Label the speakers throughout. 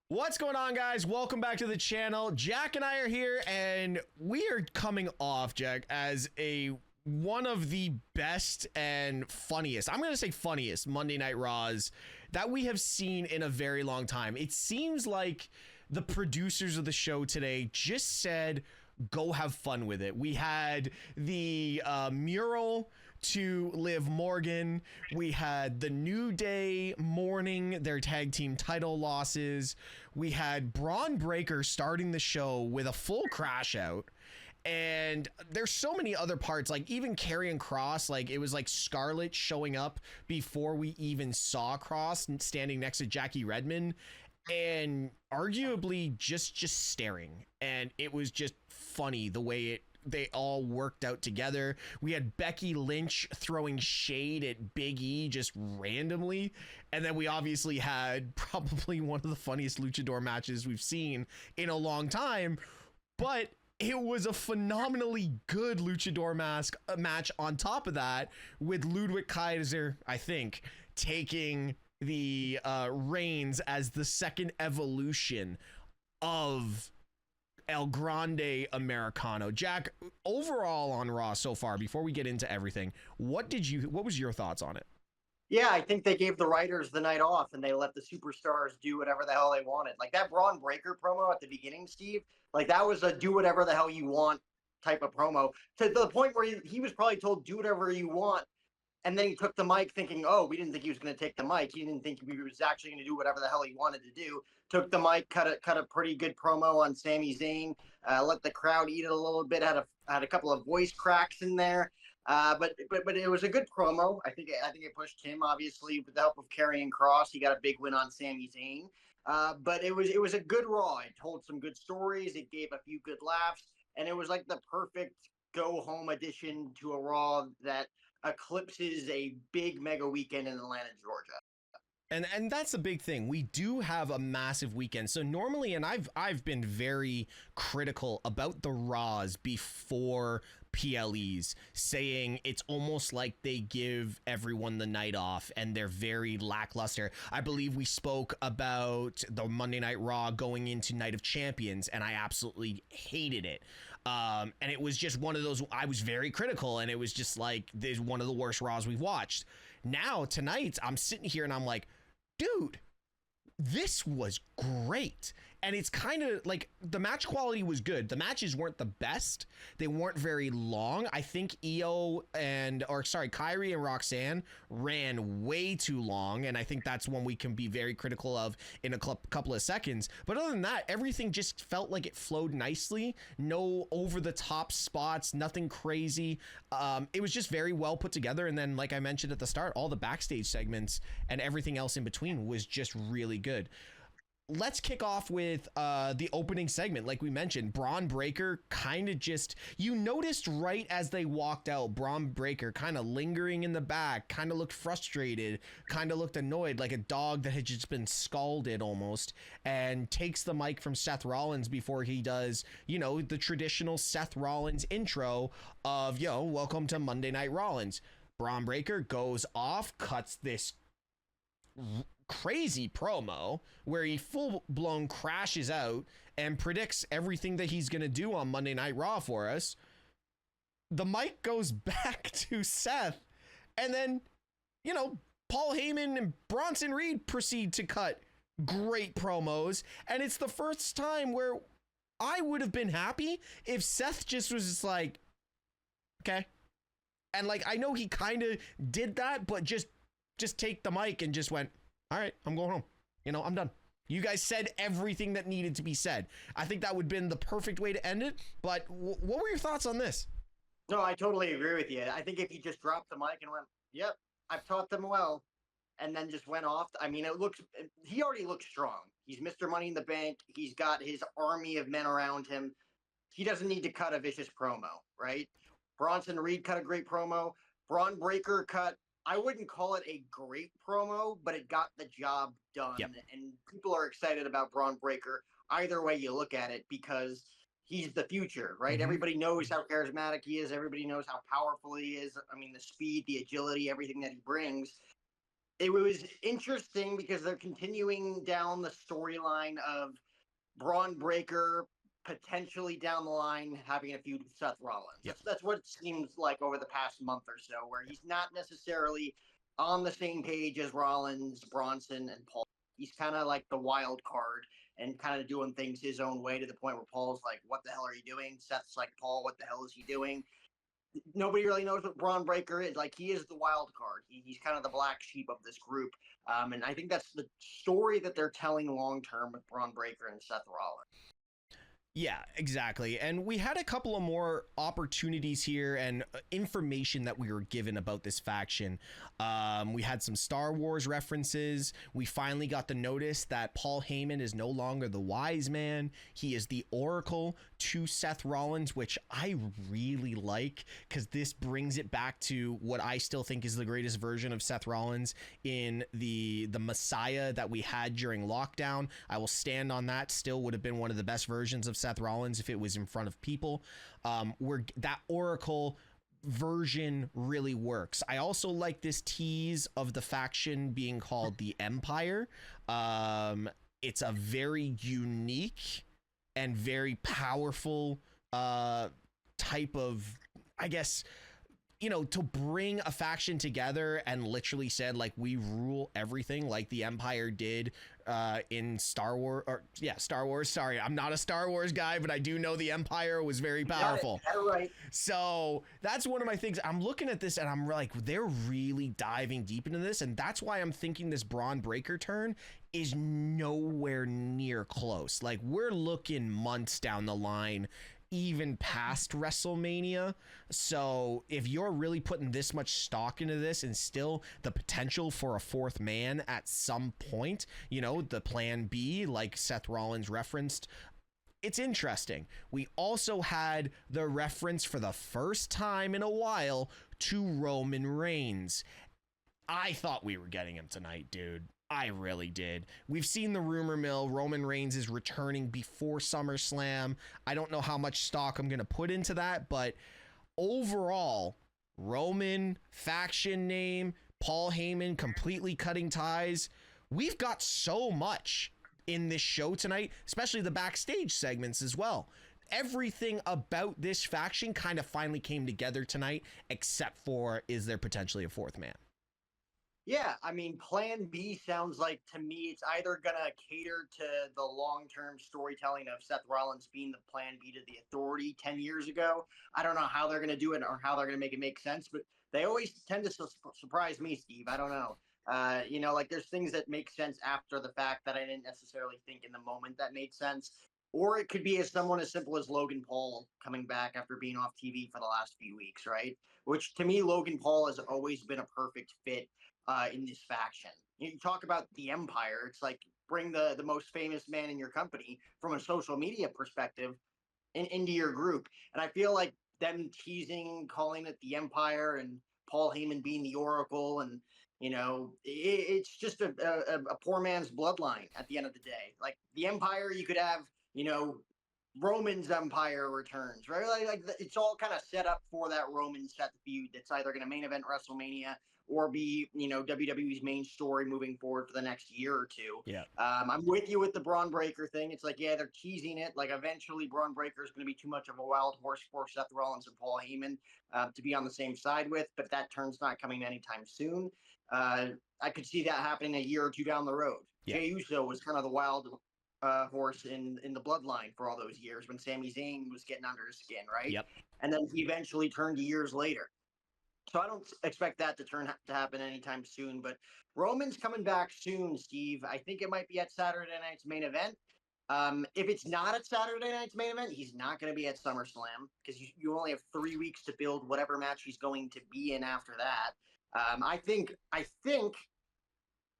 Speaker 1: What's going on, guys? Welcome back to the channel. Jack and I are here, and we are coming off, Jack, as one of the best and funniest, I'm going to say funniest, Monday Night Raws that we have seen in a very long time. It seems like the producers of the show today just said, go have fun with it. We had the mural to Liv Morgan. We had the New Day mourning their tag team title losses. We had Braun Breaker starting the show with a full crash out. And there's so many other parts, like even Karrion Kross, like it was like Scarlett showing up before we even saw Kross standing next to Jackie Redmond and arguably just staring. And it was just funny the way they all worked out together. We had Becky Lynch throwing shade at Big E just randomly. And then we obviously had probably one of the funniest luchador matches we've seen in a long time. But it was a phenomenally good luchador match on top of that, with Ludwig Kaiser, I think, taking the reigns as the second evolution of El Grande Americano. Jack, overall on Raw so far, before we get into everything, what was your thoughts on it?
Speaker 2: Yeah, I think they gave the writers the night off and they let the superstars do whatever the hell they wanted. Like that Braun Breaker promo at the beginning, Steve, like that was a do whatever the hell you want type of promo, to the point where he was probably told do whatever you want. And then he took the mic thinking, oh, we didn't think he was going to take the mic. He didn't think he was actually going to do whatever the hell he wanted to do. Took the mic, cut a pretty good promo on Sami Zayn, let the crowd eat it a little bit, had a couple of voice cracks in there. But it was a good promo. I think it pushed him, obviously, with the help of Karrion Kross. He got a big win on Sami Zayn. But it was a good Raw. It told some good stories. It gave a few good laughs, and it was like the perfect go home addition to a Raw that eclipses a big mega weekend in Atlanta, Georgia.
Speaker 1: And that's a big thing. We do have a massive weekend. So normally, and I've been very critical about the Raws before PLEs, saying it's almost like they give everyone the night off and they're very lackluster. I believe we spoke about the Monday Night Raw going into Night of Champions, and I absolutely hated it. And it was just one of those, I was very critical, and it was just like, there's one of the worst Raws we've watched. Now, tonight, I'm sitting here and I'm like, dude, this was great. And it's kind of like the match quality was good. The matches weren't the best. They weren't very long. I think Kyrie and Roxanne ran way too long. And I think that's one we can be very critical of in a couple of seconds. But other than that, everything just felt like it flowed nicely. No over the top spots, nothing crazy. It was just very well put together. And then, like I mentioned at the start, all the backstage segments and everything else in between was just really good. Let's kick off with the opening segment. Like we mentioned, Braun Breaker kind of just, you noticed right as they walked out, Braun Breaker kind of lingering in the back, kind of looked frustrated, kind of looked annoyed, like a dog that had just been scalded almost, and takes the mic from Seth Rollins before he does, the traditional Seth Rollins intro of, welcome to Monday Night Rollins. Braun Breaker goes off, cuts this crazy promo where he full-blown crashes out and predicts everything that he's going to do on Monday Night Raw for us. The mic goes back to Seth, and then, Paul Heyman and Bronson Reed proceed to cut great promos, and it's the first time where I would have been happy if Seth just was just like, okay. And like, I know he kind of did that, but just take the mic and just went, all right, I'm going home. I'm done. You guys said everything that needed to be said. I think that would have been the perfect way to end it. But what were your thoughts on this?
Speaker 2: No, I totally agree with you. I think if he just dropped the mic and went, yep, I've taught them well, and then just went off. I mean, he already looks strong. He's Mr. Money in the Bank. He's got his army of men around him. He doesn't need to cut a vicious promo, right? Bronson Reed cut a great promo. Braun Breaker cut, I wouldn't call it a great promo, but it got the job done. Yep. And people are excited about Braun Breaker either way you look at it, because he's the future, right? Mm-hmm. Everybody knows how charismatic he is. Everybody knows how powerful he is. I mean, the speed, the agility, everything that he brings. It was interesting because they're continuing down the storyline of Braun Breaker potentially down the line having a feud with Seth Rollins.
Speaker 1: Yep.
Speaker 2: That's what it seems like over the past month or so, where he's not necessarily on the same page as Rollins, Bronson, and Paul. He's kind of like the wild card and kind of doing things his own way to the point where Paul's like, "What the hell are you doing?" Seth's like, "Paul, what the hell is he doing?" Nobody really knows what Braun Breaker is. Like, he is the wild card. He's kind of the black sheep of this group. And I think that's the story that they're telling long term with Braun Breaker and Seth Rollins.
Speaker 1: Yeah, exactly. And we had a couple of more opportunities here and information that we were given about this faction. We had some Star Wars references. We finally got the notice that Paul Heyman is no longer the wise man. He is the Oracle to Seth Rollins, which I really like because this brings it back to what I still think is the greatest version of Seth Rollins in the Messiah that we had during lockdown. I will stand on that. Still would have been one of the best versions of Seth Rollins if it was in front of people. Where that Oracle version really works. I also like this tease of the faction being called the Empire. It's a very unique and very powerful type of, I guess, you know, to bring a faction together and literally said, like, we rule everything like the Empire did in Star Wars. Star Wars. Sorry, I'm not a Star Wars guy, but I do know the Empire was very powerful.
Speaker 2: Right.
Speaker 1: So that's one of my things. I'm looking at this and I'm like, they're really diving deep into this. And that's why I'm thinking this Braun Breaker turn is nowhere near close. Like, we're looking months down the line, even past WrestleMania. So if you're really putting this much stock into this and still the potential for a fourth man at some point, you know, the plan B, like Seth Rollins referenced, it's interesting. We also had the reference for the first time in a while to Roman Reigns. I thought we were getting him tonight, dude. I really did. We've seen the rumor mill. Roman Reigns is returning before SummerSlam. I don't know how much stock I'm going to put into that, but overall, Roman, faction name, Paul Heyman completely cutting ties. We've got so much in this show tonight, especially the backstage segments as well. Everything about this faction kind of finally came together tonight, except for, is there potentially a fourth man?
Speaker 2: Yeah, I mean, Plan B sounds like, to me, it's either going to cater to the long-term storytelling of Seth Rollins being the Plan B to the Authority 10 years ago. I don't know how they're going to do it or how they're going to make it make sense, but they always tend to surprise me, Steve. I don't know. You know, like, there's things that make sense after the fact that I didn't necessarily think in the moment that made sense. Or it could be someone as simple as Logan Paul coming back after being off TV for the last few weeks, right? Which, to me, Logan Paul has always been a perfect fit in this faction. You talk about the Empire. It's like, bring the most famous man in your company from a social media perspective into your group. And I feel like them teasing, calling it the Empire and Paul Heyman being the Oracle, and, you know, it's just a poor man's bloodline at the end of the day. Like, the Empire, you could have, you know, Roman's Empire returns, right? Like it's all kind of set up for that Roman Seth feud that's either going to main event WrestleMania or be, you know, WWE's main story moving forward for the next year or two.
Speaker 1: Yeah.
Speaker 2: I'm with you with the Braun Breaker thing. It's like, yeah, they're teasing it. Like, eventually Braun Breaker is going to be too much of a wild horse for Seth Rollins and Paul Heyman to be on the same side with, but that turn's not coming anytime soon. I could see that happening a year or two down the road.
Speaker 1: Yeah.
Speaker 2: Jey Uso was kind of the wild horse in the bloodline for all those years when Sami Zayn was getting under his skin, right?
Speaker 1: Yep.
Speaker 2: And then he eventually turned years later. So I don't expect that to happen anytime soon. But Roman's coming back soon, Steve. I think it might be at Saturday night's main event. If it's not at Saturday night's main event, he's not going to be at SummerSlam because you only have 3 weeks to build whatever match he's going to be in after that. I think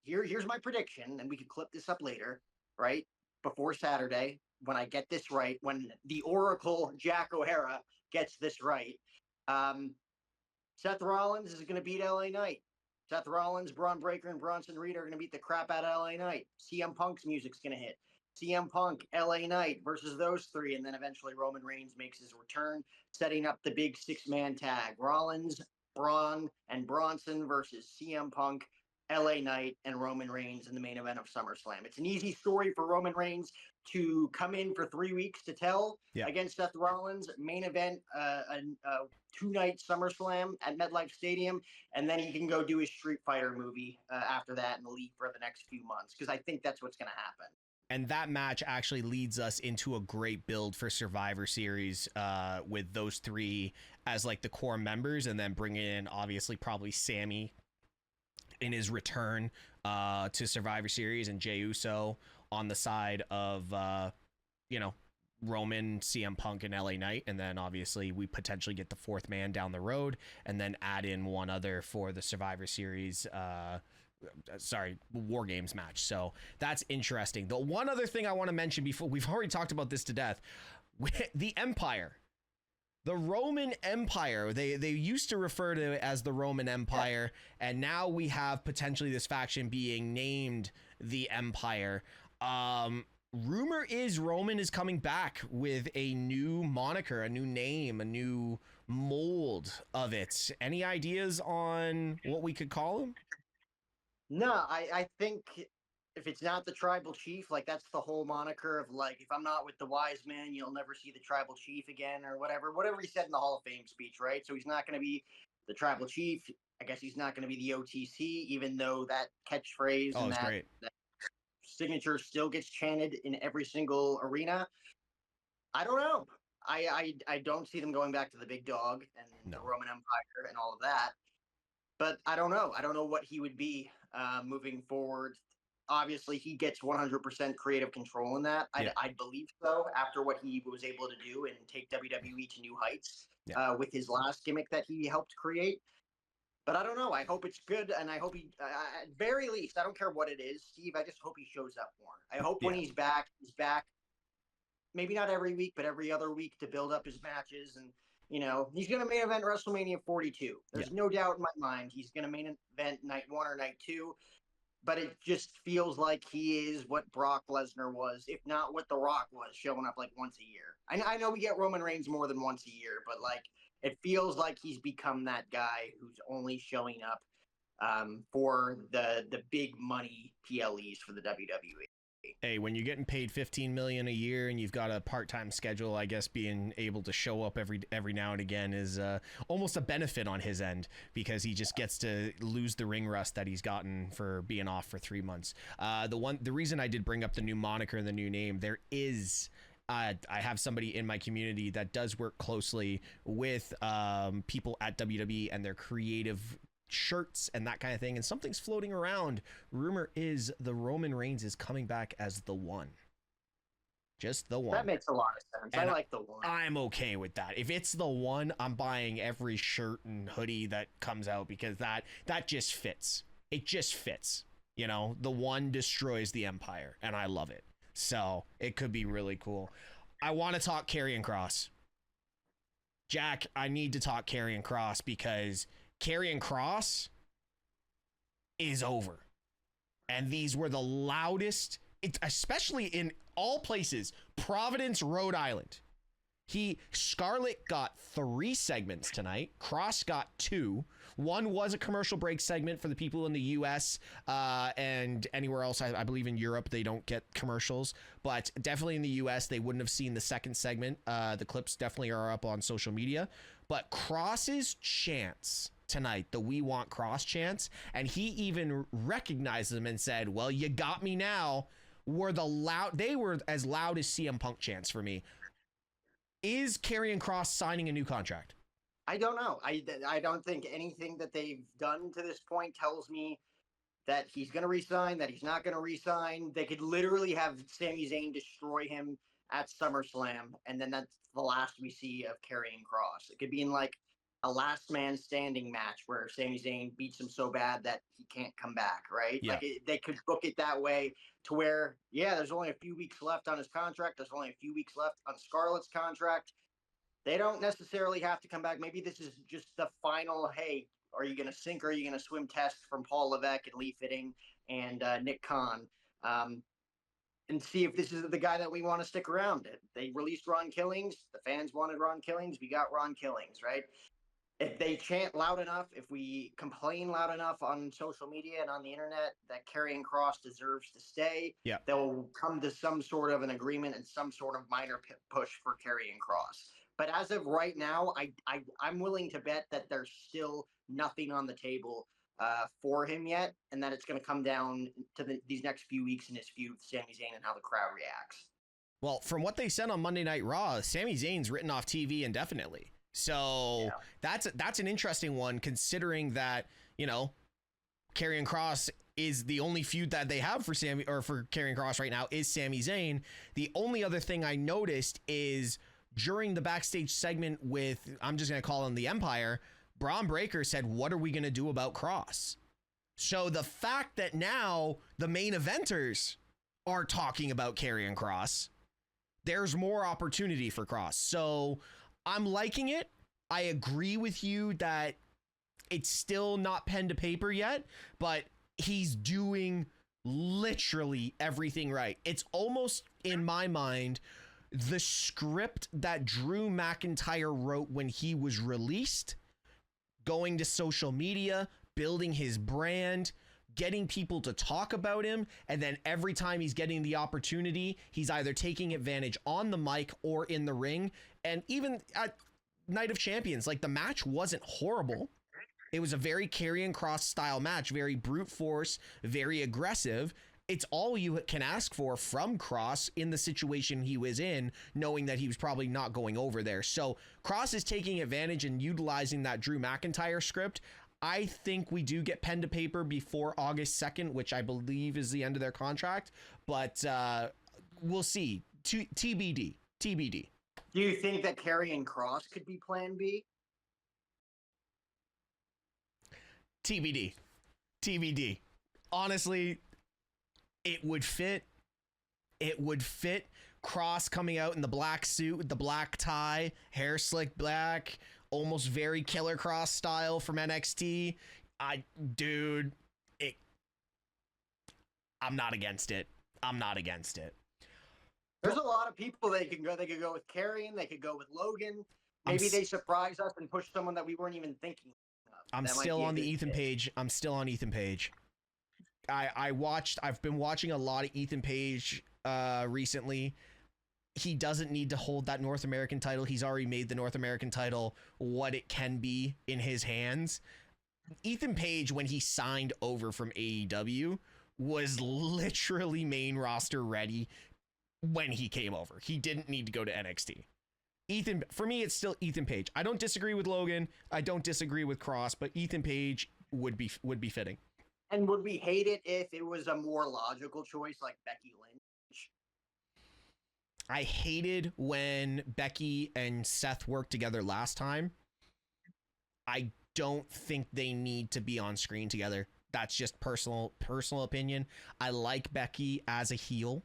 Speaker 2: here's my prediction, and we could clip this up later, right? Before Saturday, when I get this right, when the Oracle Jack O'Hara gets this right, Seth Rollins is going to beat LA Knight. Seth Rollins, Braun Breaker, and Bronson Reed are going to beat the crap out of LA Knight. CM Punk's music's going to hit. CM Punk, LA Knight versus those three, and then eventually Roman Reigns makes his return, setting up the big six-man tag. Rollins, Braun, and Bronson versus CM Punk, LA Knight and Roman Reigns in the main event of SummerSlam. It's an easy story for Roman Reigns to come in for 3 weeks to tell against Seth Rollins, main event, a 2-night SummerSlam at MetLife Stadium, and then he can go do his Street Fighter movie after that and leave for the next few months, because I think that's what's going to happen.
Speaker 1: And that match actually leads us into a great build for Survivor Series with those three as like the core members, and then bringing in obviously probably Sami in his return to Survivor Series, and Jey Uso on the side of, Roman, CM Punk, and LA Knight. And then obviously we potentially get the fourth man down the road, and then add in one other for the Survivor Series War Games match. So that's interesting. The one other thing I want to mention, before we've already talked about this to death, the Empire, the Roman Empire, they used to refer to it as the Roman Empire, and now we have potentially this faction being named the Empire. Rumor is Roman is coming back with a new moniker, a new name, a new mold of it. Any ideas on what we could call him?
Speaker 2: No, I think if it's not the tribal chief, like that's the whole moniker of like, if I'm not with the wise men, you'll never see the tribal chief again, or whatever he said in the Hall of Fame speech, right? So he's not going to be the tribal chief. I guess he's not going to be the OTC, even though that catchphrase and that signature still gets chanted in every single arena. I don't know. I don't see them going back to the big dog and the Roman Empire and all of that. But I don't know. I don't know what he would be moving forward. Obviously, he gets 100% creative control in that. I believe so, after what he was able to do and take WWE to new heights with his last gimmick that he helped create. But I don't know. I hope it's good, and I hope he, at very least, I don't care what it is, Steve, I just hope he shows up more. I hope when he's back maybe not every week, but every other week to build up his matches. And, he's going to main event WrestleMania 42. There's no doubt in my mind he's going to main event night 1 or night 2. But it just feels like he is what Brock Lesnar was, if not what The Rock was, showing up like once a year. I know we get Roman Reigns more than once a year, but like it feels like he's become that guy who's only showing up for the big money PLEs for the WWE.
Speaker 1: Hey, when you're getting paid $15 million a year and you've got a part-time schedule, I guess being able to show up every now and again is almost a benefit on his end, because he just gets to lose the ring rust that he's gotten for being off for 3 months. The reason I did bring up the new moniker and the new name, there is I have somebody in my community that does work closely with people at WWE and their creative shirts and that kind of thing, and something's floating around. Rumor is the Roman Reigns is coming back as the one. Just the one.
Speaker 2: That makes a lot of sense. And I like the one.
Speaker 1: I'm okay with that. If it's the one, I'm buying every shirt and hoodie that comes out, because that just fits. It just fits. The one destroys the Empire, and I love it. So it could be really cool. I want to talk Karrion Kross. Jack, I need to talk Karrion Kross, because Karrion Kross is over. And these were the loudest, especially in all places, Providence, Rhode Island. Scarlett got 3 segments tonight. Kross got 2. One was a commercial break segment for the people in the US and anywhere else. I believe in Europe they don't get commercials, but definitely in the US they wouldn't have seen the second segment. The clips definitely are up on social media. But Kross's chants tonight, the "We Want Kross" chants, and he even recognized them and said, "Well, you got me now," they were as loud as CM Punk chants for me. Is Karrion Kross signing a new contract?
Speaker 2: I don't know. I don't think anything that they've done to this point tells me that he's going to resign, that he's not going to resign. They could literally have Sami Zayn destroy him at SummerSlam, and then that's the last we see of Karrion Kross. It could be in like a last man standing match where Sami Zayn beats him so bad that he can't come back, right?
Speaker 1: Yeah.
Speaker 2: Like they could book it that way, to where, there's only a few weeks left on his contract. There's only a few weeks left on Scarlett's contract. They don't necessarily have to come back. Maybe this is just the final, hey, are you going to sink or are you going to swim test from Paul Levesque and Lee Fitting and Nick Khan, and see if this is the guy that we want to stick around. They released Ron Killings. The fans wanted Ron Killings. We got Ron Killings, right? if they chant loud enough, if we complain loud enough on social media and on the internet that Karrion Kross deserves to stay,
Speaker 1: Yeah.
Speaker 2: they'll come to some sort of an agreement and some sort of minor push for Karrion Kross. But as of right now, I'm willing to bet that there's still nothing on the table for him yet, and that it's going to come down to these next few weeks in his feud with Sami Zayn and how the crowd reacts.
Speaker 1: Well, from what they said on Monday Night Raw, Sami Zayn's written off TV indefinitely. So that's an interesting one, considering that, you know, Karrion Kross is the only feud that they have for Karrion Kross right now is Sami Zayn. The only other thing I noticed is during the backstage segment with, I'm just going to call him the Empire, Braun Breaker said, "What are we going to do about Kross?" So the fact that now the main eventers are talking about Karrion Kross, there's more opportunity for Kross. So I'm liking it. I agree with you that it's still not pen to paper yet, but he's doing literally everything right. It's almost, in my mind, the script that Drew McIntyre wrote when he was released, going to social media, building his brand, getting people to talk about him, and then every time he's getting the opportunity, he's either taking advantage on the mic or in the ring. And even at Night of Champions, like, the match wasn't horrible. It was a very Karrion Kross style match, very brute force, very aggressive. It's all you can ask for from Kross in the situation he was in, knowing that he was probably not going over there. So Kross is taking advantage and utilizing that Drew McIntyre script. I think we do get pen to paper before August 2nd, which I believe is the end of their contract, but we'll see. TBD.
Speaker 2: Do you think that Karrion Kross could be Plan B?
Speaker 1: TBD. Honestly, it would fit. Kross coming out in the black suit with the black tie, hair slick black, almost very Killer Kross style from NXT. I'm not against it.
Speaker 2: There's a lot of people they could go. They could go with Karrion. They could go with Logan. Maybe they surprise us and push someone that we weren't even thinking of.
Speaker 1: I'm still on the Ethan Page. I've been watching a lot of Ethan Page recently. He doesn't need to hold that North American title. He's already made the North American title what it can be in his hands. Ethan Page, when he signed over from AEW, was literally main roster ready when he came over. He didn't need to go to NXT. For me, it's still Ethan Page. I don't disagree with Logan. I don't disagree with Kross, but Ethan Page would be fitting.
Speaker 2: And would we hate it if it was a more logical choice like Becky Lynch?
Speaker 1: I hated when Becky and Seth worked together last time. I don't think they need to be on screen together. That's just personal opinion. I like Becky as a heel.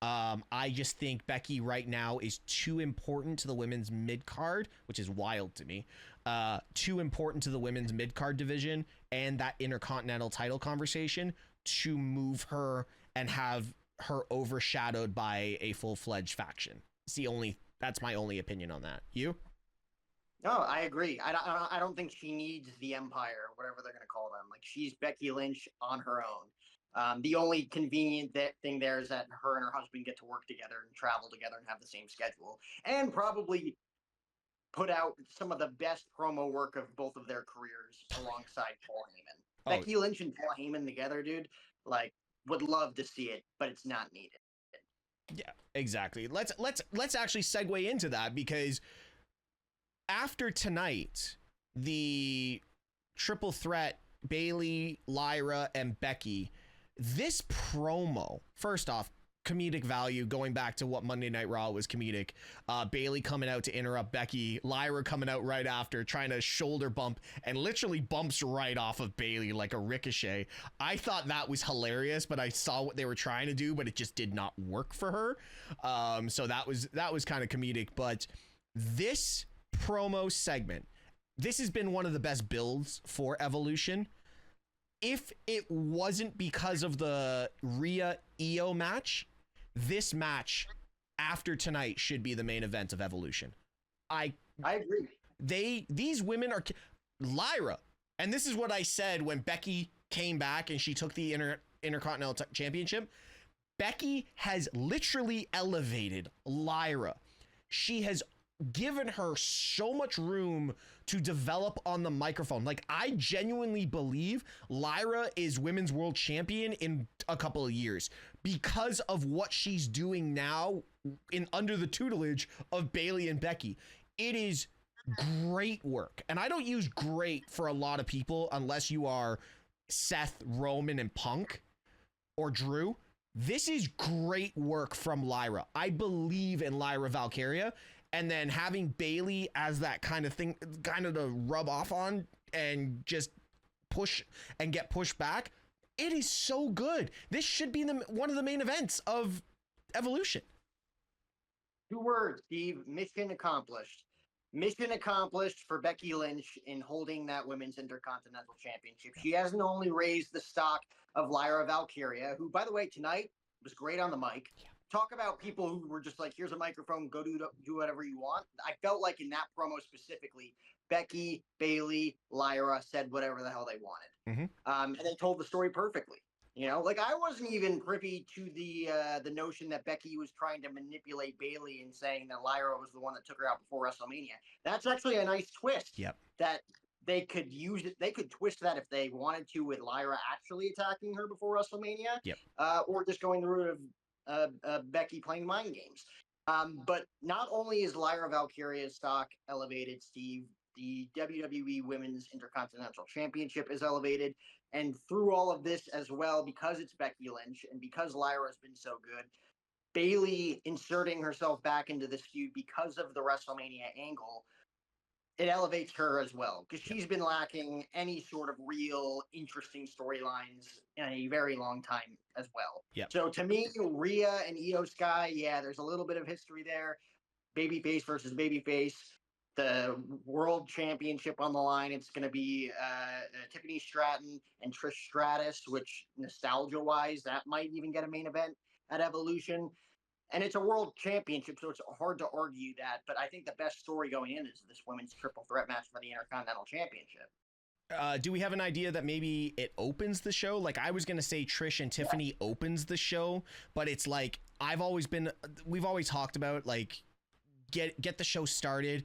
Speaker 1: I just think Becky right now is too important to the women's mid-card, which is wild to me. Too important to the women's mid-card division and that intercontinental title conversation to move her and have her overshadowed by a full-fledged faction. That's my only opinion on that. You?
Speaker 2: No, I agree. I don't think she needs the Empire, whatever they're going to call them. Like, she's Becky Lynch on her own. The only convenient thing there is that her and her husband get to work together and travel together and have the same schedule, and probably put out some of the best promo work of both of their careers alongside Paul Heyman. Becky Lynch and Paul Heyman together, dude, like, would love to see it, but it's not needed.
Speaker 1: Yeah, exactly. Let's actually segue into that, because after tonight, the triple threat, Bayley, Lyra, and Becky, this promo, first off, comedic value, going back to what Monday Night Raw was comedic. Bayley coming out to interrupt Becky, Lyra coming out right after, trying to shoulder bump, and literally bumps right off of Bayley like a ricochet. I thought that was hilarious, but I saw what they were trying to do, but it just did not work for her. So that was kind of comedic. But this promo segment, this has been one of the best builds for Evolution. If it wasn't because of the Rhea Io match, this match after tonight should be the main event of Evolution. I
Speaker 2: agree.
Speaker 1: These women are Lyra, and this is what I said when Becky came back and she took the Intercontinental Championship. Becky has literally elevated Lyra. She has given her so much room to develop on the microphone. Like, I genuinely believe Lyra is women's world champion in a couple of years because of what she's doing now in under the tutelage of Bayley and Becky. It is great work. And I don't use great for a lot of people unless you are Seth, Roman, and Punk or Drew. This is great work from Lyra. I believe in Lyra Valkyria. And then having Bayley as that kind of thing, kind of to rub off on and just push and get pushed back. It is so good. This should be one of the main events of Evolution.
Speaker 2: 2 words, Steve. Mission accomplished. Mission accomplished for Becky Lynch in holding that Women's Intercontinental Championship. She hasn't only raised the stock of Lyra Valkyria, who, by the way, tonight was great on the mic. Talk about people who were just like, here's a microphone, go do whatever you want. I felt like in that promo specifically, Becky, Bayley, Lyra said whatever the hell they wanted. And they told the story perfectly. You know, like I wasn't even privy to the notion that Becky was trying to manipulate Bayley and saying that Lyra was the one that took her out before WrestleMania. That's actually a nice twist.
Speaker 1: Yep.
Speaker 2: That they could use it. They could twist that if they wanted to, with Lyra actually attacking her before WrestleMania.
Speaker 1: Yep.
Speaker 2: Or just going the route of Becky playing mind games. But not only is Lyra Valkyria's stock elevated, Steve, the WWE Women's Intercontinental Championship is elevated. And through all of this as well, because it's Becky Lynch and because Lyra has been so good, Bayley inserting herself back into this feud because of the WrestleMania angle, it elevates her as well, because she's been lacking any sort of real interesting storylines in a very long time as well.
Speaker 1: Yep.
Speaker 2: So to me, Rhea and Io Sky, yeah, there's a little bit of history there. Babyface versus babyface. The world championship on the line. It's going to be Tiffany Stratton and Trish Stratus, which nostalgia-wise, that might even get a main event at Evolution. And it's a world championship, so it's hard to argue that. But I think the best story going in is this women's triple threat match for the Intercontinental Championship.
Speaker 1: Do we have an idea that maybe it opens the show? Like, I was going to say Trish and Tiffany opens the show, but it's like, we've always talked about, like, get the show started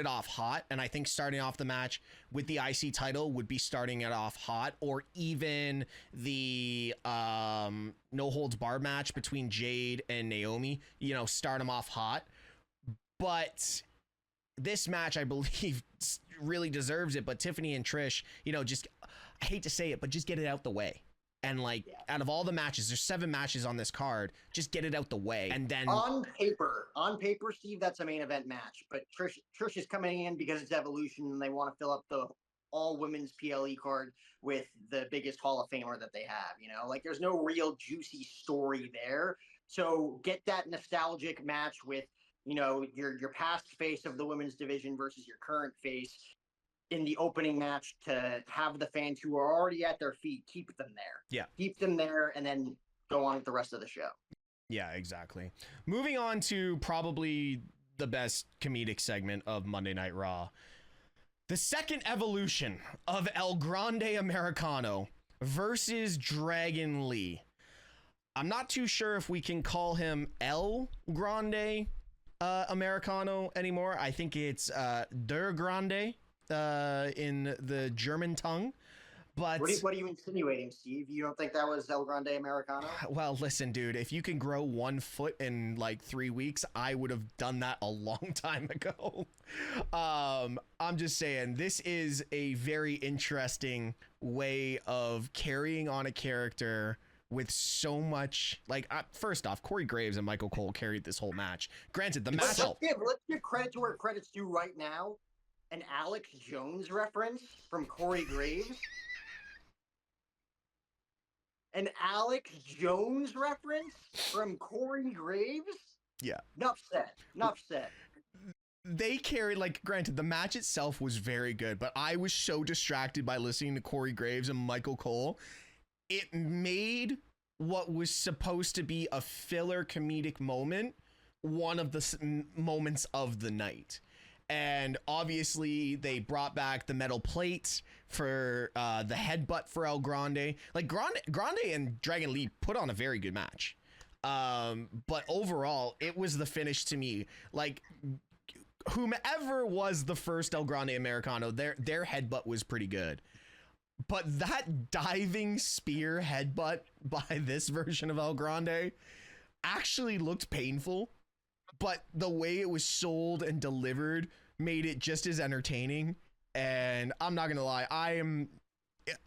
Speaker 1: off hot. And I think starting off the match with the IC title would be starting it off hot, or even the no holds barred match between Jade and Naomi, you know, start them off hot. But this match, I believe, really deserves it. But Tiffany and Trish, you know, just, I hate to say it, but just get it out the way. And like, out of all the matches, there's 7 matches on this card. Just get it out the way. And then
Speaker 2: on paper, Steve, that's a main event match. But Trish is coming in because it's Evolution and they want to fill up the all women's PLE card with the biggest Hall of Famer that they have. You know, like there's no real juicy story there. So get that nostalgic match with, you know, your past face of the women's division versus your current face in the opening match, to have the fans who are already at their feet, keep them there.
Speaker 1: Yeah.
Speaker 2: Keep them there and then go on with the rest of the show.
Speaker 1: Yeah, exactly. Moving on to probably the best comedic segment of Monday Night Raw. The second evolution of El Grande Americano versus Dragon Lee. I'm not too sure if we can call him El Grande Americano anymore. I think it's Der Grande in the German tongue. But
Speaker 2: what are you insinuating, Steve? You don't think that was El Grande Americano?
Speaker 1: Well, listen, dude, if you can grow 1 foot in like 3 weeks, I would have done that a long time ago. I'm just saying, this is a very interesting way of carrying on a character with so much, like, first off, Corey Graves and Michael Cole carried this whole match. Granted, the match.
Speaker 2: Let's give credit to where credit's due right now. An Alex Jones reference from Corey Graves. An Alex Jones reference from Corey Graves?
Speaker 1: Yeah.
Speaker 2: Enough said.
Speaker 1: They carried, like, granted, the match itself was very good, but I was so distracted by listening to Corey Graves and Michael Cole. It made what was supposed to be a filler comedic moment one of the moments of the night. And obviously they brought back the metal plate for the headbutt for El Grande. Like Grande and Dragon Lee put on a very good match. But overall, it was the finish to me. Like, whomever was the first El Grande Americano, their headbutt was pretty good. But that diving spear headbutt by this version of El Grande actually looked painful. But the way it was sold and delivered made it just as entertaining. And I'm not going to lie,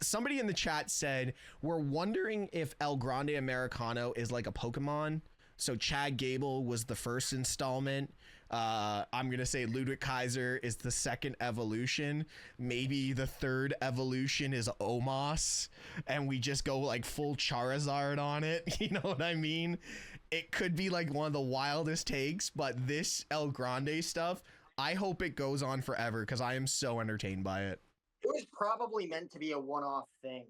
Speaker 1: somebody in the chat said, we're wondering if El Grande Americano is like a Pokemon. So Chad Gable was the first installment. I'm going to say Ludwig Kaiser is the second evolution. Maybe the third evolution is Omos. And we just go like full Charizard on it. You know what I mean? It could be like one of the wildest takes, but this El Grande stuff, I hope it goes on forever because I am so entertained by it.
Speaker 2: It was probably meant to be a one-off thing.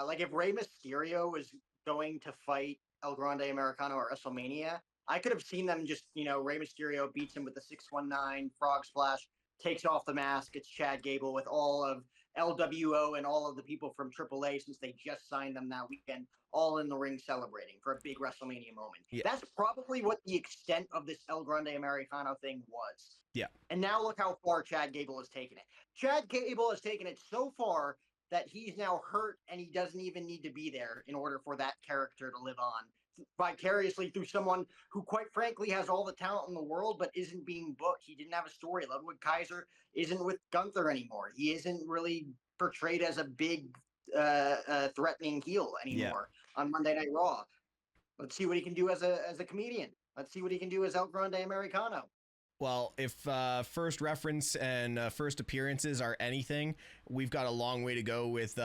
Speaker 2: Like if Rey Mysterio was going to fight El Grande Americano at WrestleMania, I could have seen them just, Rey Mysterio beats him with the 619 frog splash, takes off the mask, it's Chad Gable with all of LWO and all of the people from AAA since they just signed them that weekend, all in the ring celebrating for a big WrestleMania moment. Yeah. That's probably what the extent of this El Grande Americano thing was.
Speaker 1: Yeah.
Speaker 2: And now look how far Chad Gable has taken it. Chad Gable has taken it so far that he's now hurt and he doesn't even need to be there in order for that character to live on vicariously through someone who, quite frankly, has all the talent in the world but isn't being booked. He didn't have a story. Ludwig Kaiser isn't with Gunther anymore. He isn't really portrayed as a big threatening heel anymore on Monday Night Raw. Let's see what he can do as a comedian. Let's see what he can do as El Grande Americano.
Speaker 1: Well, if first reference and first appearances are anything, we've got a long way to go with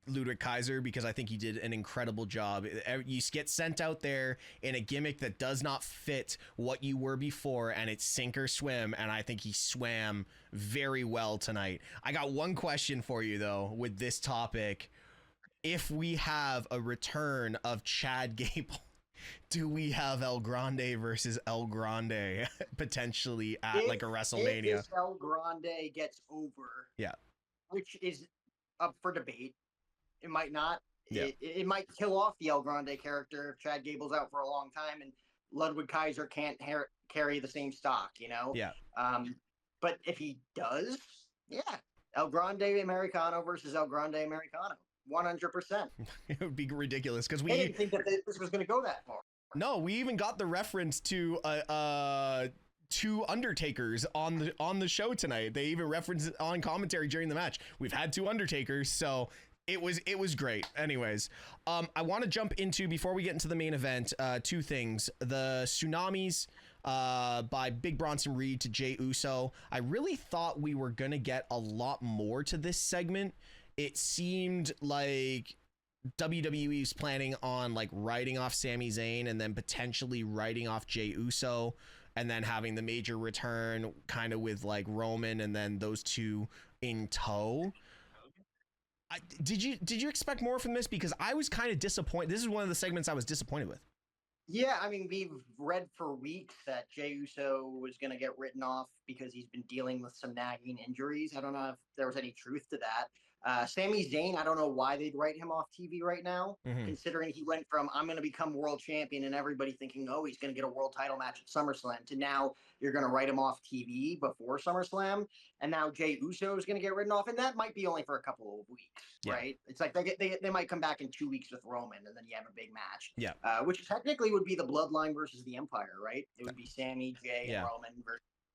Speaker 1: Ludwig Kaiser, because I think he did an incredible job. You get sent out there in a gimmick that does not fit what you were before, and it's sink or swim, and I think he swam very well tonight. I got one question for you, though, with this topic. If we have a return of Chad Gable, do we have El Grande versus El Grande potentially at like a WrestleMania?
Speaker 2: If El Grande gets over, which is up for debate. It might not. Yeah. It might kill off the El Grande character if Chad Gable's out for a long time and Ludwig Kaiser can't carry the same stock,
Speaker 1: Yeah.
Speaker 2: But if he does, El Grande Americano versus El Grande Americano, 100%.
Speaker 1: It would be ridiculous because
Speaker 2: I didn't think that this was going to go that far.
Speaker 1: No, we even got the reference to two Undertakers on the show tonight. They even referenced it on commentary during the match. We've had two Undertakers, so it was great. Anyways, I want to jump into, before we get into the main event, two things. The Tsunamis by Big Bronson Reed to Jey Uso. I really thought we were going to get a lot more to this segment. It seemed like WWE is planning on like writing off Sami Zayn and then potentially writing off Jey Uso and then having the major return kind of with like Roman and then those two in tow. Did you expect more from this? Because I was kind of disappointed. This is one of the segments I was disappointed with.
Speaker 2: Yeah, I mean, we've read for weeks that Jey Uso was going to get written off because he's been dealing with some nagging injuries. I don't know if there was any truth to that. Sami Zayn, I don't know why they'd write him off TV right now, considering he went from I'm going to become world champion and everybody thinking, oh, he's going to get a world title match at SummerSlam, to now you're going to write him off TV before SummerSlam. And now Jey Uso is going to get written off. And that might be only for a couple of weeks, right? It's like they might come back in 2 weeks with Roman and then you have a big match, which technically would be the Bloodline versus the Empire, right? It would be Sami, Jey, and Roman.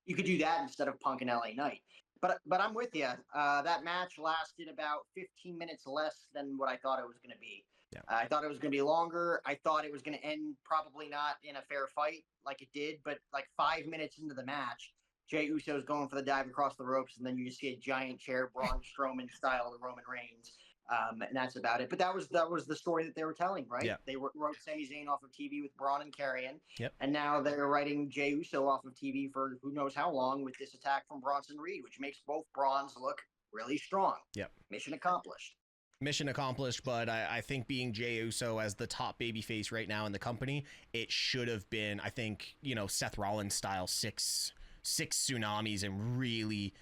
Speaker 2: You could do that instead of Punk and LA Knight. But I'm with you. That match lasted about 15 minutes less than what I thought it was going to be. Yeah. I thought it was going to be longer. I thought it was going to end probably not in a fair fight like it did, but like 5 minutes into the match, Jey Uso's going for the dive across the ropes, and then you just see a giant chair, Braun Strowman style of Roman Reigns. And that's about it. But that was the story that they were telling, right? Yeah. They wrote Sami Zayn off of TV with Braun and Karrion. Yep. And now they're writing Jey Uso off of TV for who knows how long with this attack from Bronson Reed, which makes both Brauns look really strong. Yep. Mission accomplished.
Speaker 1: Mission accomplished, but I think being Jey Uso as the top babyface right now in the company, it should have been, I think, Seth Rollins style 6 6 tsunamis and really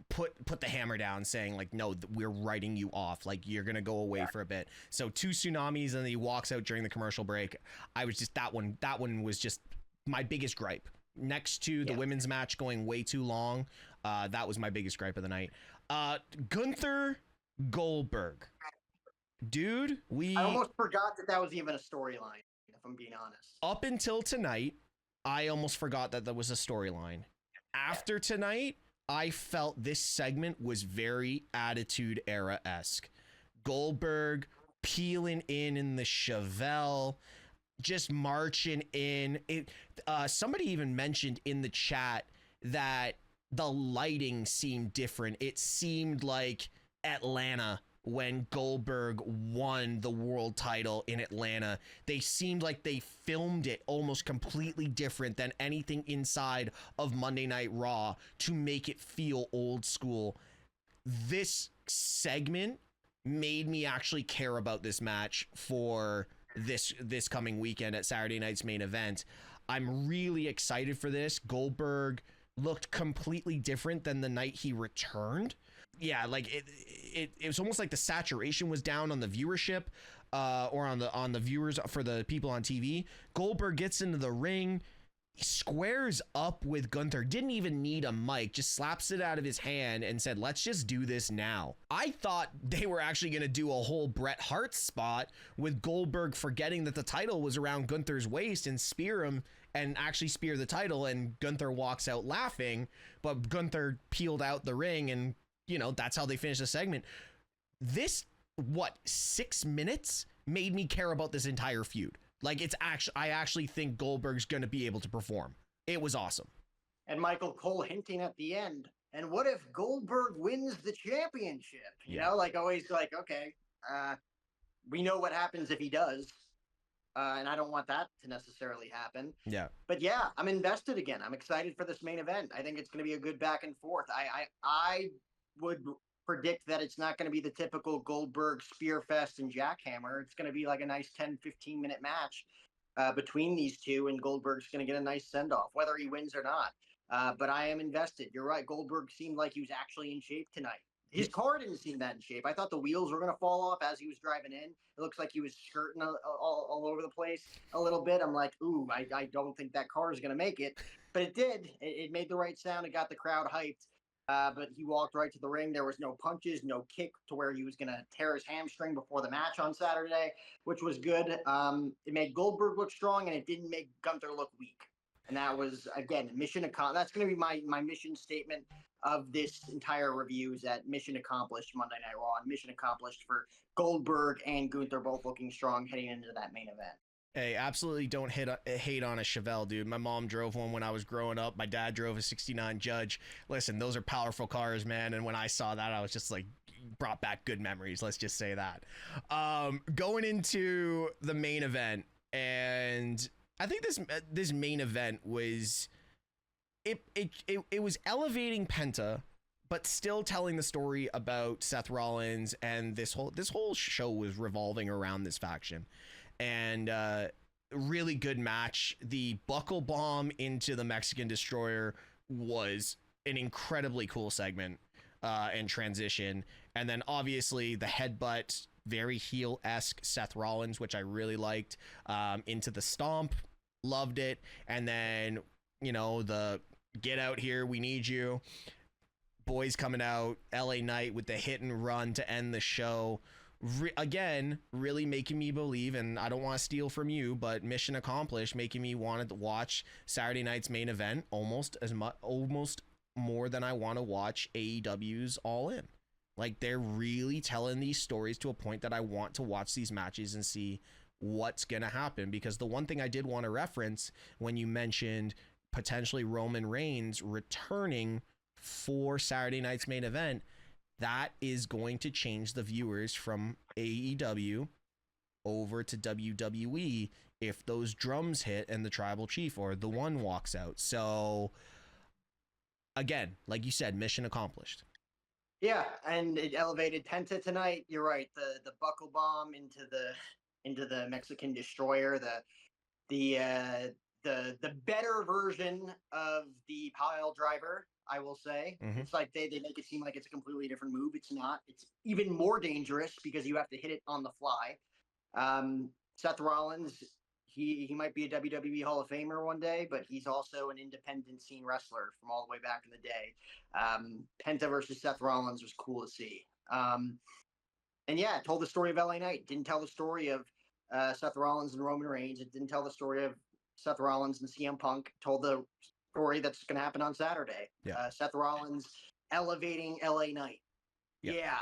Speaker 1: put the hammer down, saying like, no, we're writing you off, like you're gonna go away for a bit. So 2 tsunamis, and then he walks out during the commercial break. I was just, that one was just my biggest gripe, next to the women's match going way too long. That was my biggest gripe of the night. Gunther Goldberg, dude,
Speaker 2: I almost forgot that was even a storyline, if I'm being honest.
Speaker 1: Up until tonight, I almost forgot that was a storyline. After tonight, I felt this segment was very Attitude Era-esque. Goldberg peeling in the Chevelle, just marching in. Somebody even mentioned in the chat that the lighting seemed different. It seemed like Atlanta when Goldberg won the world title in Atlanta. They seemed like they filmed it almost completely different than anything inside of Monday Night Raw to make it feel old school. This segment made me actually care about this match for this coming weekend at Saturday night's main event. I'm really excited for this. Goldberg looked completely different than the night he returned. Yeah, like it was almost like the saturation was down on the viewership, or on the viewers, for the people on TV. Goldberg gets into the ring, squares up with Gunther, didn't even need a mic, just slaps it out of his hand and said, let's just do this now. I thought they were actually going to do a whole Bret Hart spot with Goldberg forgetting that the title was around Gunther's waist and spear him and actually spear the title, and Gunther walks out laughing, but Gunther peeled out the ring, and you know, that's how they finished the segment. This, 6 minutes made me care about this entire feud. Like, I actually think Goldberg's going to be able to perform. It was awesome.
Speaker 2: And Michael Cole hinting at the end, and what if Goldberg wins the championship? You know, like always, like, okay, we know what happens if he does. And I don't want that to necessarily happen.
Speaker 1: Yeah.
Speaker 2: But yeah, I'm invested again. I'm excited for this main event. I think it's going to be a good back and forth. I would predict that it's not going to be the typical Goldberg Spearfest and Jackhammer. It's going to be like a nice 10-15 minute match between these two, and Goldberg's going to get a nice send-off, whether he wins or not. But I am invested. You're right. Goldberg seemed like he was actually in shape tonight. His car didn't seem that in shape. I thought the wheels were going to fall off as he was driving in. It looks like he was skirting all over the place a little bit. I'm like, ooh, I don't think that car is going to make it. But it did. It made the right sound. It got the crowd hyped. But he walked right to the ring. There was no punches, no kick to where he was going to tear his hamstring before the match on Saturday, which was good. It made Goldberg look strong, and it didn't make Gunther look weak. And that was, again, mission accomplished. That's going to be my mission statement of this entire review, is that mission accomplished Monday Night Raw, and mission accomplished for Goldberg and Gunther both looking strong heading into that main event.
Speaker 1: Hey, absolutely don't hate on a Chevelle, dude. My mom drove one when I was growing up. My dad drove a 69 Judge. Listen, those are powerful cars, man. And when I saw that, I was just like, brought back good memories. Let's just say that. Going into the main event, and I think this main event was it was elevating Penta, but still telling the story about Seth Rollins, and this whole show was revolving around this faction. And really good match. The buckle bomb into the Mexican Destroyer was an incredibly cool segment and transition. And then obviously the headbutt, very heel-esque Seth Rollins, which I really liked, into the stomp. Loved it. And then, you know, the get out here, we need you. Boys coming out, LA Knight with the hit and run to end the show. Again, really making me believe, and I don't want to steal from you, but mission accomplished, making me want to watch Saturday night's main event almost more than I want to watch AEW's All In. Like, they're really telling these stories to a point that I want to watch these matches and see what's going to happen. Because the one thing I did want to reference when you mentioned potentially Roman Reigns returning for Saturday night's main event, that is going to change the viewers from AEW over to WWE if those drums hit and the tribal chief or the one walks out. So again, like you said, mission accomplished.
Speaker 2: Yeah, and it elevated Penta tonight. You're right. The buckle bomb into the Mexican Destroyer, the the better version of the pile driver. I will say it's like they make it seem like it's a completely different move. It's not. It's even more dangerous because you have to hit it on the fly. Seth Rollins, he might be a WWE Hall of Famer one day, but he's also an independent scene wrestler from all the way back in the day. Penta versus Seth Rollins was cool to see. And yeah, it told the story of LA Knight. Didn't tell the story of Seth Rollins and Roman Reigns. It didn't tell the story of Seth Rollins and CM Punk. It told the story that's going to happen on Saturday.
Speaker 1: Yeah.
Speaker 2: Seth Rollins elevating LA Knight. Yeah.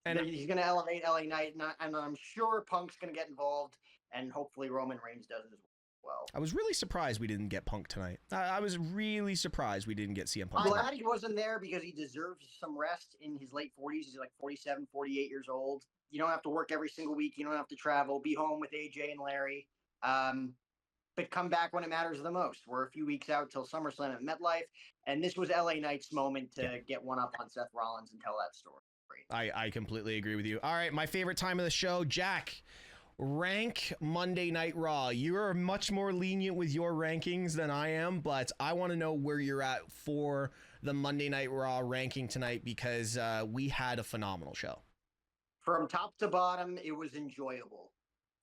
Speaker 1: And
Speaker 2: he's going to elevate LA Knight, and I'm sure Punk's going to get involved, and hopefully Roman Reigns does as well.
Speaker 1: I was really surprised we didn't get Punk tonight. I was really surprised we didn't get CM Punk.
Speaker 2: I'm glad he wasn't there because he deserves some rest in his late 40s. He's like 47, 48 years old. You don't have to work every single week. You don't have to travel. Be home with AJ and Larry. But come back when it matters the most. We're a few weeks out till SummerSlam at MetLife, and this was LA Knight's moment to get one up on Seth Rollins and tell that story.
Speaker 1: I completely agree with you. All right, my favorite time of the show, Jack. Rank Monday Night Raw. You are much more lenient with your rankings than I am, but I want to know where you're at for the Monday Night Raw ranking tonight because we had a phenomenal show.
Speaker 2: From top to bottom, it was enjoyable.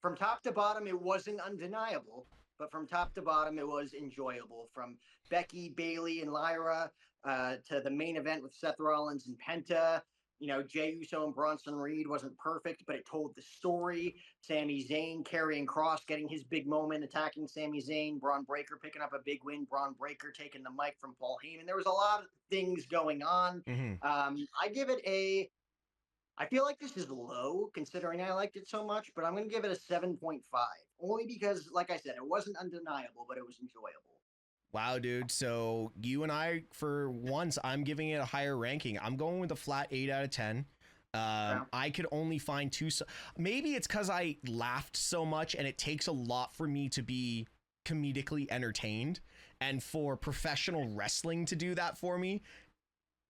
Speaker 2: From top to bottom, it wasn't undeniable, but from top to bottom, it was enjoyable. From Becky, Bayley, and Lyra to the main event with Seth Rollins and Penta. You know, Jey Uso and Bronson Reed wasn't perfect, but it told the story. Sami Zayn carrying Kross, getting his big moment, attacking Sami Zayn. Braun Breaker picking up a big win. Braun Breaker taking the mic from Paul Heyman. There was a lot of things going on. I give it a... I feel like this is low, considering I liked it so much, but I'm going to give it a 7.5. Only because, like I said, it wasn't undeniable, but it was enjoyable.
Speaker 1: Wow, dude. So you and I, for once, I'm giving it a higher ranking. I'm going with a flat 8 out of 10. I could only find two. Maybe it's because I laughed so much and it takes a lot for me to be comedically entertained. And for professional wrestling to do that for me,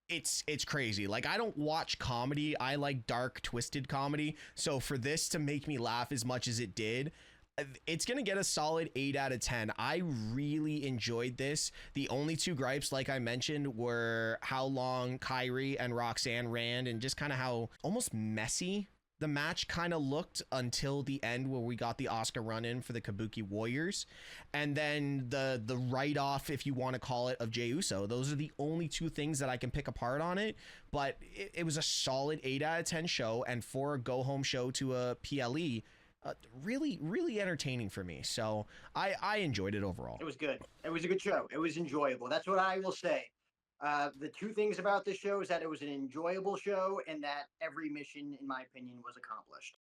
Speaker 1: it's crazy. Like, I don't watch comedy. I like dark, twisted comedy. So for this to make me laugh as much as it did, it's going to get a solid 8 out of 10. I really enjoyed this. The only two gripes, like I mentioned, were how long Kyrie and Roxanne ran and just kind of how almost messy the match kind of looked until the end where we got the Oscar run-in for the Kabuki Warriors. And then the write-off, if you want to call it, of Jey Uso. Those are the only two things that I can pick apart on it. But it was a solid 8 out of 10 show. And for a go-home show to a PLE, really, really entertaining for me. So I enjoyed it overall.
Speaker 2: It was good. It was a good show. It was enjoyable. That's what I will say. The two things about this show is that it was an enjoyable show and that every mission, in my opinion, was accomplished.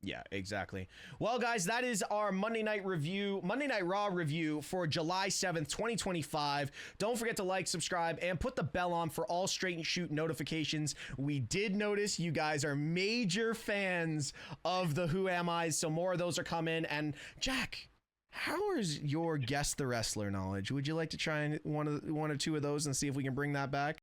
Speaker 1: Yeah, exactly. Well, guys, that is our Monday Night Raw review for July 7th, 2025. Don't forget to like, subscribe, and put the bell on for all Straight and Shoot notifications. We did notice you guys are major fans of the Who Am I's, so more of those are coming. And Jack, how is your Guess the Wrestler knowledge? Would you like to try one or two of those and see if we can bring that back?